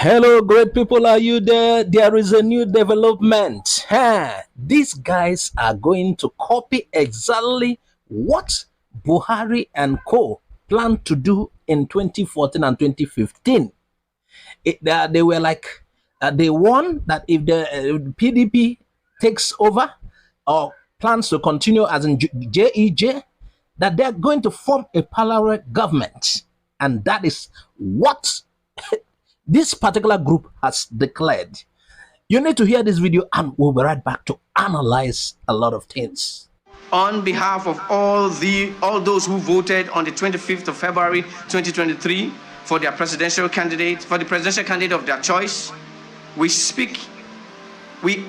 Hello, great people. Are you there? There is a new development. These guys are going to copy exactly what Buhari and co plan to do in 2014 and 2015. They were like, they warned that if the PDP takes over or plans to continue as in JEJ, that they're going to form a parallel government. And that is what this particular group has declared. You need to hear this video and we'll be right back to analyze a lot of things. On behalf of all those who voted on the 25th of February 2023 for the presidential candidate of their choice, we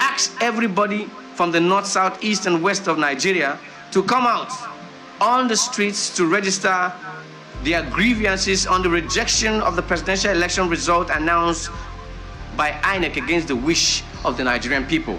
ask everybody from the north, south, east, and west of Nigeria to come out on the streets to register their grievances on the rejection of the presidential election result announced by INEC against the wish of the Nigerian people.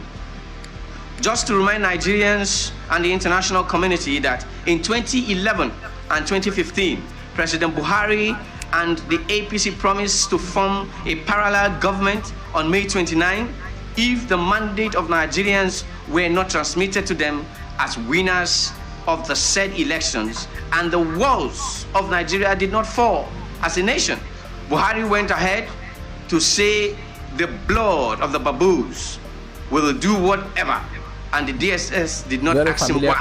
Just to remind Nigerians and the international community that in 2011 and 2015, President Buhari and the APC promised to form a parallel government on May 29 if the mandate of Nigerians were not transmitted to them as winners of the said elections and the walls of Nigeria did not fall as a nation. Buhari went ahead to say the blood of the baboons will do whatever, and the DSS did not ask him why.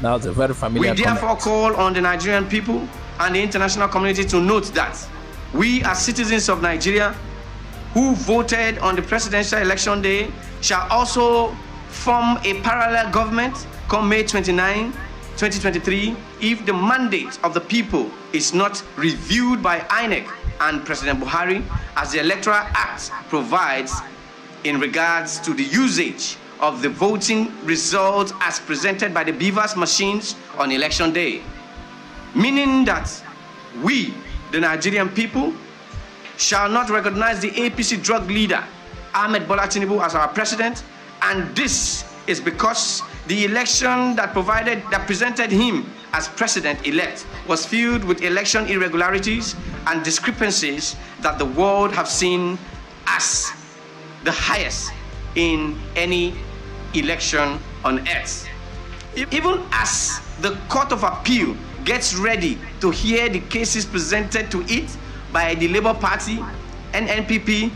That was a very familiar We therefore call on the Nigerian people and the international community to note that we as citizens of Nigeria who voted on the presidential election day shall also form a parallel government come May 29, 2023, if the mandate of the people is not reviewed by INEC and President Buhari, as the Electoral Act provides in regards to the usage of the voting results as presented by the beavers machines on election day. Meaning that we, the Nigerian people, shall not recognize the APC drug leader, Ahmed Bola Tinubu, as our president, and this is because the election that presented him as president-elect was filled with election irregularities and discrepancies that the world have seen as the highest in any election on earth. Even as the Court of Appeal gets ready to hear the cases presented to it by the Labour Party, NNPP,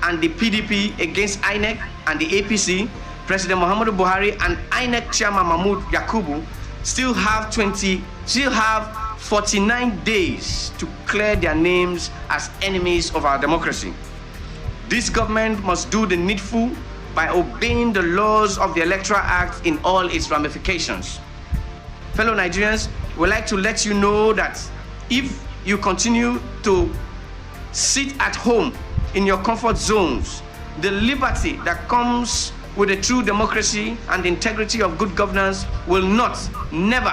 and the PDP against INEC and the APC, President Muhammadu Buhari and INEC Chairman Mahmoud Yakubu still have 49 days to clear their names as enemies of our democracy. This government must do the needful by obeying the laws of the Electoral Act in all its ramifications. Fellow Nigerians, we'd like to let you know that if you continue to sit at home in your comfort zones, the liberty that comes with a true democracy and the integrity of good governance will never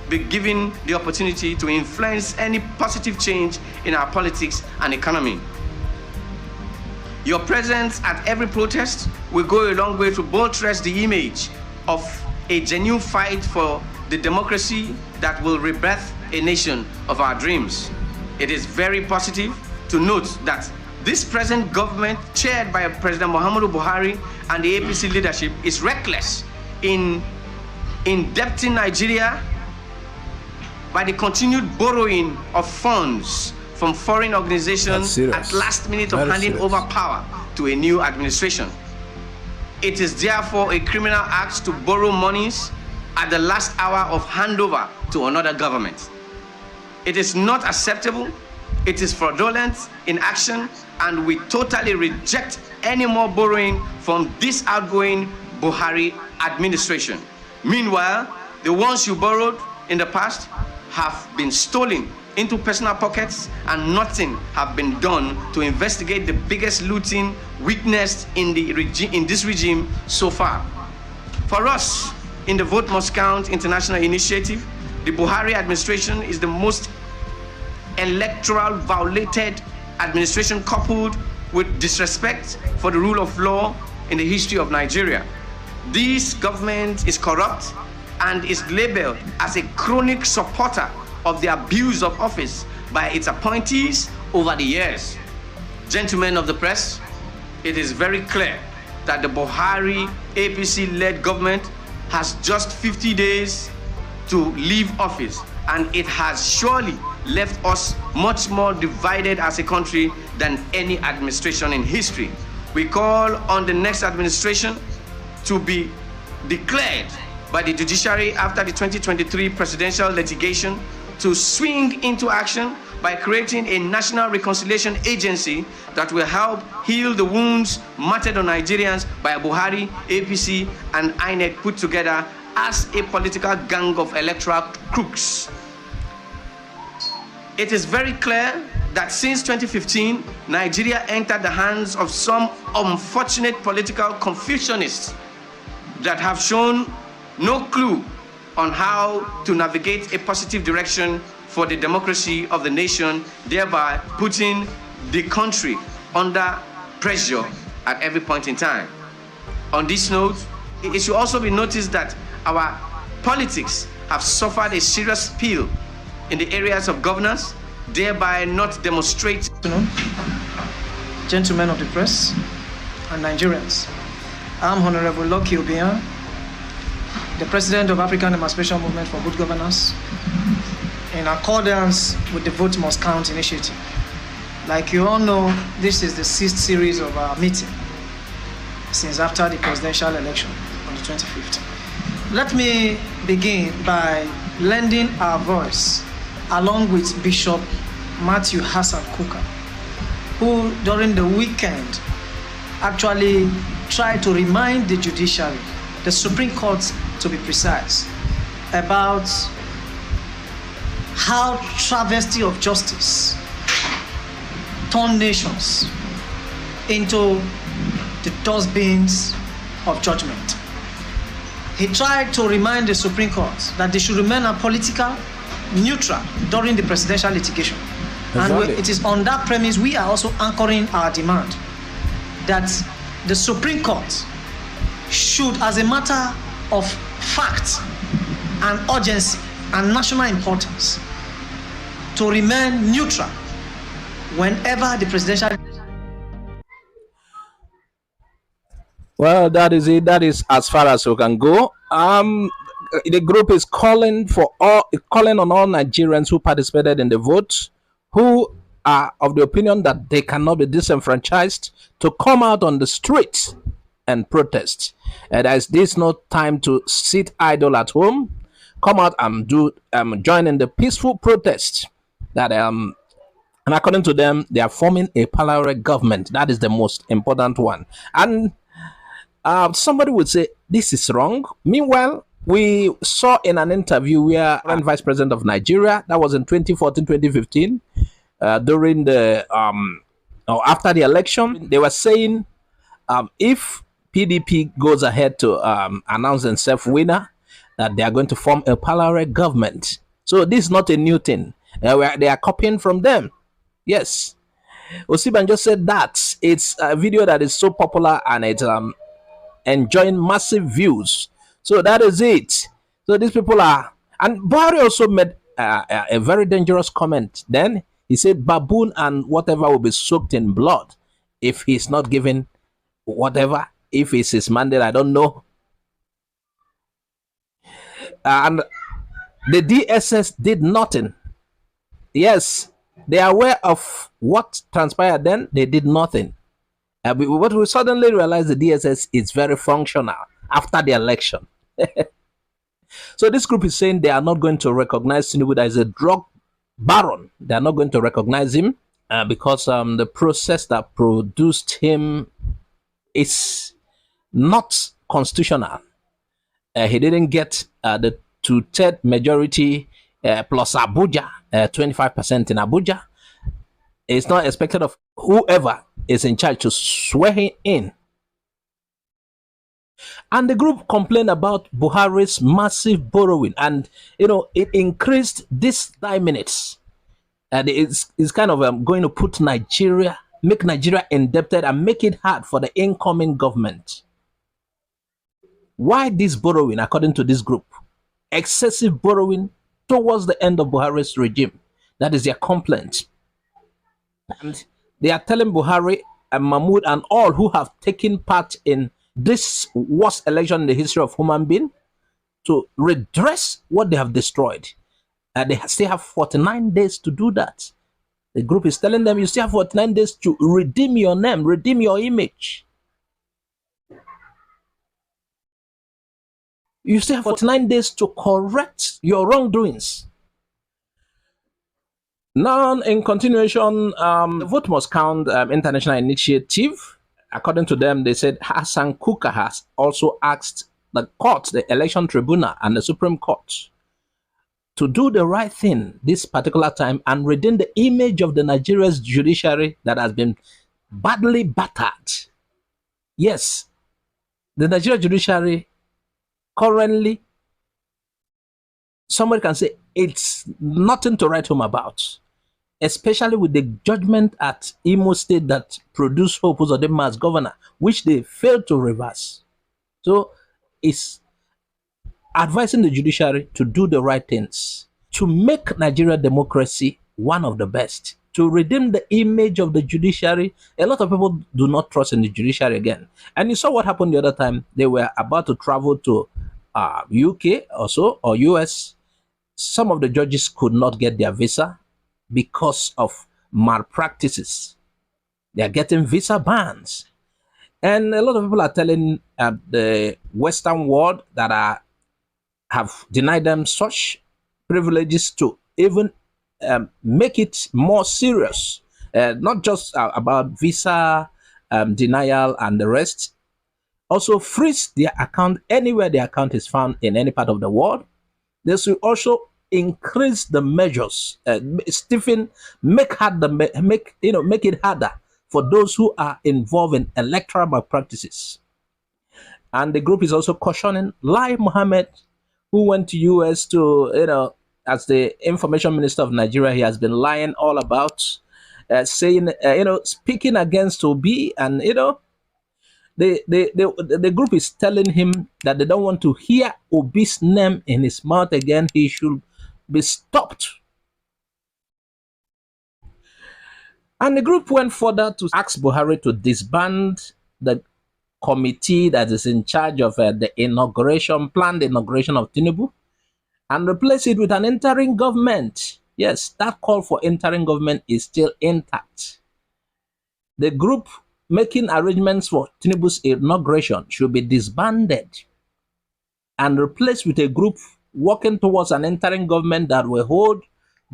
be given the opportunity to influence any positive change in our politics and economy. Your presence at every protest will go a long way to buttress the image of a genuine fight for the democracy that will rebirth a nation of our dreams. It is very positive to note that this present government, chaired by President Muhammadu Buhari and the APC leadership, is reckless in indebting Nigeria by the continued borrowing of funds from foreign organizations at last minute of handing over power to a new administration. It is therefore a criminal act to borrow monies at the last hour of handover to another government. It is not acceptable. It is fraudulent in action, and we totally reject any more borrowing from this outgoing Buhari administration. Meanwhile, the ones you borrowed in the past have been stolen into personal pockets, and nothing have been done to investigate the biggest looting witnessed in this regime so far. For us, in the Vote Must Count international initiative, the Buhari administration is the most electoral violated administration coupled with disrespect for the rule of law in the history of Nigeria. This government is corrupt and is labeled as a chronic supporter of the abuse of office by its appointees over the years. Gentlemen of the press, it is very clear that the Buhari APC-led government has just 50 days to leave office, and it has surely left us much more divided as a country than any administration in history. We call on the next administration to be declared by the judiciary after the 2023 presidential litigation to swing into action by creating a national reconciliation agency that will help heal the wounds meted on Nigerians by Buhari, APC, and INEC put together as a political gang of electoral crooks. It is very clear that since 2015, Nigeria entered the hands of some unfortunate political Confucianists that have shown no clue on how to navigate a positive direction for the democracy of the nation, thereby putting the country under pressure at every point in time. On this note, it should also be noticed that our politics have suffered a serious spill in the areas of governance, thereby not demonstrate. Gentlemen of the press and Nigerians, I'm Honorable Lucky Obian, the President of African Emancipation Movement for Good Governance, in accordance with the Vote Must Count initiative. Like you all know, this is the 6th series of our meeting since after the presidential election on the 25th. Let me begin by lending our voice along with Bishop Matthew Hassan Kuka, who during the weekend actually tried to remind the judiciary, the Supreme Court to be precise, about how travesty of justice turned nations into the dustbins of judgment. He tried to remind the Supreme Court that they should remain apolitical, neutral during the presidential litigation. Exactly. And it is on that premise we are also anchoring our demand that the Supreme Court should, as a matter of fact and urgency and national importance, to remain neutral whenever the presidential. Well, that is it. That is as far as we can go. The group is calling on all Nigerians who participated in the vote, who are of the opinion that they cannot be disenfranchised, to come out on the streets and protest. And as this no time to sit idle at home, come out and join in the peaceful protest. That and according to them, they are forming a parallel government. That is the most important one. And somebody would say this is wrong. Meanwhile, we saw in an interview where Vice President of Nigeria, that was in 2014, 2015, during the or after the election, they were saying if PDP goes ahead to announce themselves winner, that they are going to form a parallel government. So this is not a new thing. They are copying from them. Yes. Osibanjo said that it's a video that is so popular and it's enjoying massive views. So that is it. So these people are, and Buhari also made a very dangerous comment. Then he said baboon and whatever will be soaked in blood if he's not given whatever, if it's his mandate, I don't know. And the DSS did nothing. Yes, they are aware of what transpired then, they did nothing. But we suddenly realized the DSS is very functional after the election. So this group is saying they are not going to recognize Tinubu as a drug baron. They are not going to recognize him because the process that produced him is not constitutional. He didn't get the 2/3 majority plus Abuja, 25% in Abuja. It's not expected of whoever is in charge to swear him in. And the group complained about Buhari's massive borrowing, and it increased this 9 minutes. And it's kind of going to put make Nigeria indebted and make it hard for the incoming government. Why this borrowing, according to this group? Excessive borrowing towards the end of Buhari's regime. That is their complaint. And They are telling Buhari and Mahmoud and all who have taken part in this worst election in the history of human being to redress what they have destroyed. They still have 49 days to do that. The group is telling them you still have 49 days to redeem your name, redeem your image. You still have 49 days to correct your wrongdoings. Now, in continuation, the vote must count international initiative. According to them, they said Hassan Kuka has also asked the court, the election tribunal, and the Supreme Court to do the right thing this particular time and redeem the image of the Nigeria's judiciary that has been badly battered. Yes, the Nigerian judiciary currently, somebody can say it's nothing to write home about, especially with the judgment at Imo State that produced Hope Uzodinma as governor, which they failed to reverse. So it's advising the judiciary to do the right things, to make Nigeria democracy one of the best, to redeem the image of the judiciary. A lot of people do not trust in the judiciary again. And you saw what happened the other time. They were about to travel to UK or so, or US. Some of the judges could not get their visa because of malpractices. They are getting visa bans. And a lot of people are telling the Western world that have denied them such privileges to even make it more serious, not just about visa denial and the rest. Also freeze their account anywhere their account is found in any part of the world. They should also increase the measures, stiffen, make it harder for those who are involved in electoral malpractices. And the group is also cautioning Lai Mohammed, who went to US to, as the information minister of Nigeria, he has been lying all about, saying, speaking against Obi, and the group is telling him that they don't want to hear Obi's name in his mouth again. He should be stopped. And the group went further to ask Buhari to disband the committee that is in charge of the planned inauguration of Tinubu, and replace it with an interim government. Yes, that call for interim government is still intact. The group making arrangements for Tinubu's inauguration should be disbanded and replaced with a group working towards an interim government that will hold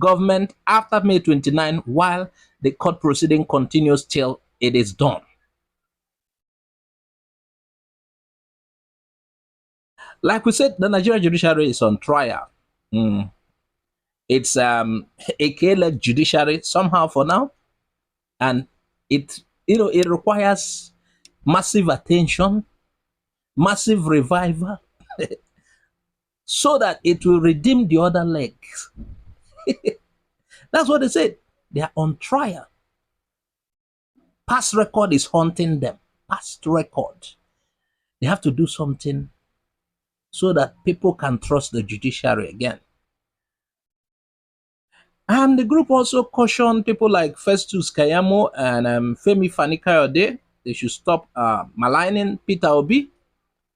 government after May 29 while the court proceeding continues till it is done. Like we said, the Nigerian judiciary is on trial. It's a K-led judiciary somehow for now, and it requires massive attention, massive revival, so that it will redeem the other legs. That's what they said. They are on trial. Past record is haunting them. Past record. They have to do something so that people can trust the judiciary again. And the group also cautioned people like Festus Kayamo and Femi Fani-Kayode. They should stop maligning Peter Obi,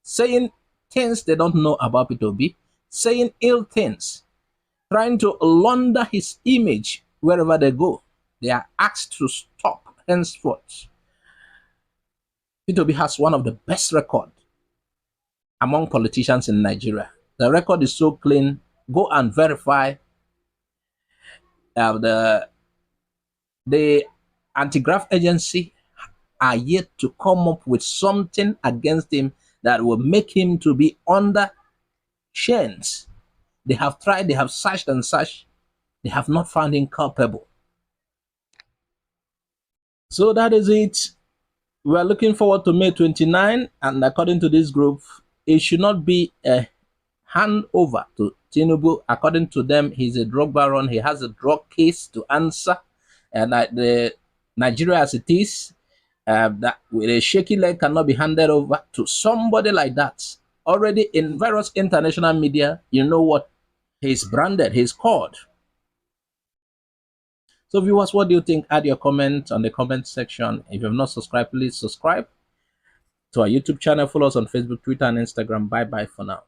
saying things they don't know about Peter Obi, saying ill things, trying to launder his image wherever they go. They are asked to stop henceforth. Peter Obi has one of the best records among politicians in Nigeria. The record is so clean. Go and verify. The anti-graft agency are yet to come up with something against him that will make him to be under chains. They have tried, they have searched and searched. They have not found him culpable. So that is it. We are looking forward to May 29, and according to this group, it should not be a handover to Tinubu. According to them, he's a drug baron. He has a drug case to answer, and the Nigeria as it is, that with a shaky leg cannot be handed over to somebody like that. Already in various international media, you know what he's branded, he's called. So viewers, what do you think? Add your comment on the comment section. If you have not subscribed, please subscribe to our YouTube channel. Follow us on Facebook, Twitter, and Instagram. Bye bye for now.